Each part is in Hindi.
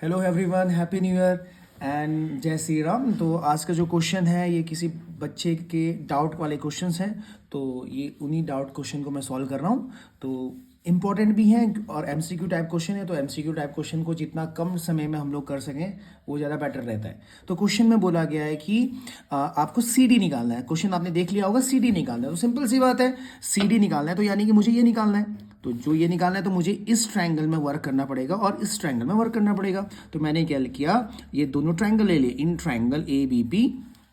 Hello everyone, happy new year and जय श्री राम। तो आज का जो क्वेश्चन है ये किसी बच्चे के डाउट वाले क्वेश्चंस हैं, तो ये उन्हीं डाउट क्वेश्चन को मैं सॉल्व कर रहा हूँ। तो इम्पॉर्टेंट भी हैं और एमसीक्यू टाइप क्वेश्चन है, तो एमसीक्यू टाइप क्वेश्चन को जितना कम समय में हम लोग कर सकें वो ज़्यादा बेटर रहता है। तो क्वेश्चन में बोला गया है कि आपको सी डी निकालना है। क्वेश्चन आपने देख लिया होगा, सी डी निकालना है। तो सिंपल सी बात है, सी डी निकालना है तो यानी कि मुझे ये निकालना है। तो जो ये निकालना है तो मुझे इस ट्रायंगल में वर्क करना पड़ेगा और इस ट्रायंगल में वर्क करना पड़ेगा। तो मैंने क्या किया, ये दोनों ट्रायंगल ले लिए, इन ट्रायंगल ए बी पी,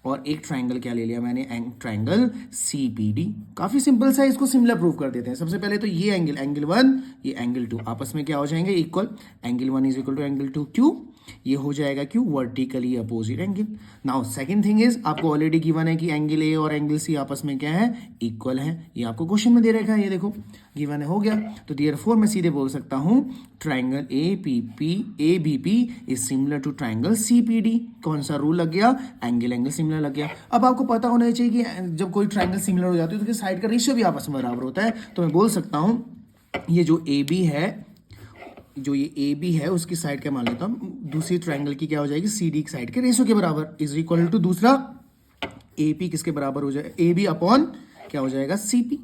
और एक ट्रायंगल क्या ले लिया मैंने, ट्रायंगल सी पी डी। काफी सिंपल सा है, इसको सिमिलर प्रूव कर देते हैं। सबसे पहले तो ये एंगल वन, ये एंगल टू आपस में क्या हो जाएंगे, equal. Angle one is equal to angle two, क्यों, ये हो जाएगा क्यों, vertically opposite angle. Now second thing is, आपको ऑलरेडी गिवन है कि एंगल ए और एंगल सी आपस में क्या है, इक्वल है। ये आपको क्वेश्चन में दे रखा है, ये देखो गिवन है, हो गया। तो देयरफॉर मैं सीधे बोल सकता हूं triangle A B P is similar to triangle C P D. कौन सा रूल लग गया, एंगल सिमिलर लग गया। अब आपको पता होना चाहिए कि जब कोई ट्रायंगल सिमिलर हो जाती है तो साइड का रेशियो भी आपस में बराबर होता है। तो मैं बोल सकता हूं ये जो ए बी है, जो ये ए बी है उसकी साइड क्या मान लेता हूं, दूसरी ट्रायंगल की क्या हो जाएगी, सी डी की साइड के रेशियो के बराबर, इज इक्वल टू दूसरा ए पी किसके बराबर हो जाएगा, ए बी अपॉन क्या हो जाएगा, सी पी।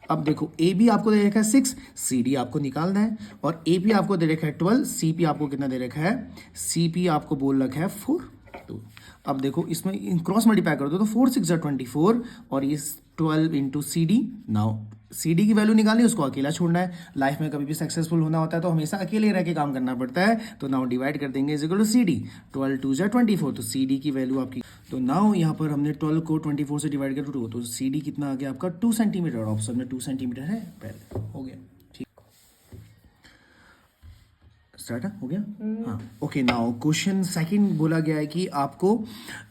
अब देखो ए बी आपको दे रखा है 6, सी डी आपको निकालना है, और ए पी आपको दे रखा है 12, सी पी आपको कितना दे रखा है, सी पी आपको बोल रखा है 4। तो अब देखो इसमें क्रॉस मल्टीप्लाई कर दो तो 4 6 24, और ये 12 into C D. Now C D की वैल्यू निकालनी है, उसको अकेला छोड़ना है। लाइफ में कभी भी सक्सेसफुल होना होता है तो हमेशा अकेले रह के काम करना पड़ता है। तो नाउ डिवाइड कर देंगे, is equal to C D, 12 2 24, तो सी डी की वैल्यू आपकी, तो नाउ यहाँ पर हमने 12 को 24 से डिवाइड कर 2, तो सी डी कितना आ गया आपका 2 सेंटीमीटर। ऑप्शन में 2 सेंटीमीटर है, पहले हो गया, ठीक स्टार्ट हो गया। हाँ ओके। नाउ क्वेश्चन सेकंड बोला गया है कि आपको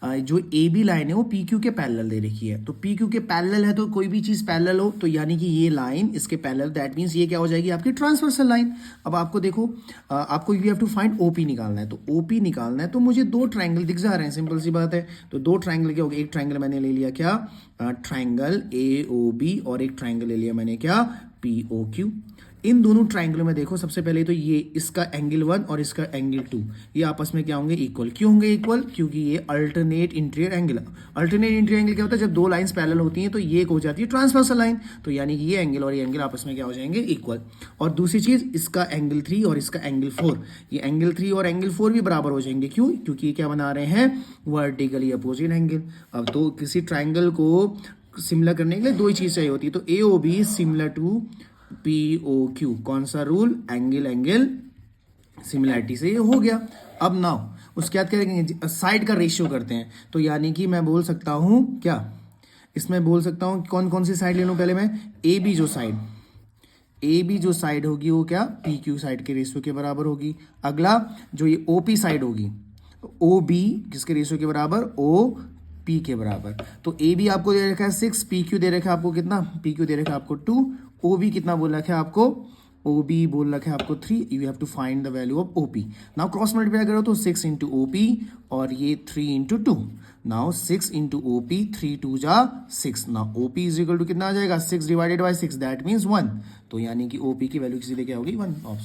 जो ए बी लाइन है वो पी क्यू के पैरेलल दे रखी है। तो पी क्यू के पैरेलल है तो कोई भी चीज पैरेलल हो तो यानी कि ये लाइन इसके पैरेलल, दैट मींस ये क्या हो जाएगी आपकी ट्रांसवर्सल लाइन। अब आपको देखो, आपको you have to find OP निकालना है। तो ओपी निकालना है तो मुझे दो ट्राइंगल दिख जा रहे हैं, सिंपल सी बात है। तो दो ट्राइंगल क्या हो गया, एक ट्राइंगल मैंने ले लिया क्या, ट्राइंगल ए ओ बी, और एक ट्राइंगल ले लिया मैंने क्या, पी ओ क्यू। इन दोनों ट्राइंगलों में देखो, सबसे पहले तो ये इसका एंगल 1 और इसका एंगल 2, ये आपस में क्या होंगे, इक्वल। क्यों होंगे इक्वल, क्योंकि ये alternate interior angle. Alternate interior angle क्या होता है, जब दो लाइंस पैरेलल होती हैं तो ये एक हो जाती है ट्रांसवर्सल लाइन। तो यानी कि ये एंगल और ये एंगल आपस में क्या हो जाएंगे, इक्वल। और दूसरी चीज, इसका एंगल 3 और इसका एंगल 4, ये एंगल 3 और एंगल 4 भी बराबर हो जाएंगे। क्यों, क्योंकि ये क्या बना रहे हैं, वर्टिकली अपोजिट एंगल। अब तो किसी ट्राइंगल को सिमिलर करने के लिए दो ही चीज चाहिए होती है। तो A O B similar to P O Q, कौन सा रूल, एंगल सिमिलैरिटी से ये हो गया। अब नाउ उसके बाद क्या करेंगे, साइड का रेशियो करते हैं। तो यानी कि मैं बोल सकता हूं क्या, इसमें बोल सकता हूं कौन कौन सी साइड ले लूं, पहले मैं ए बी जो साइड होगी वो क्या, पी क्यू साइड के रेशियो के बराबर होगी। अगला जो ये ओ पी साइड होगी, ओ बी किसके रेशियो के बराबर, ओ पी के बराबर। तो ए बी आपको दे रखा है 6, पी क्यू दे रखा है आपको कितना, पी क्यू दे रखा है आपको 2, ओ बी कितना बोल रखा है आपको, ओ बी बोल रखा है आपको 3। You have to find the value of O P. Now cross multiply करो तो 6 इंटू ओ पी और ये 3 into 2। Now 6 into O P, 3 2 जा 6। Now O P is equal to कितना आ जाएगा, 6 डिवाइडेड बाई 6, दैट मीन्स 1। तो यानी कि ओ पी की वैल्यू सीधे क्या होगी, 1। ऑप्शन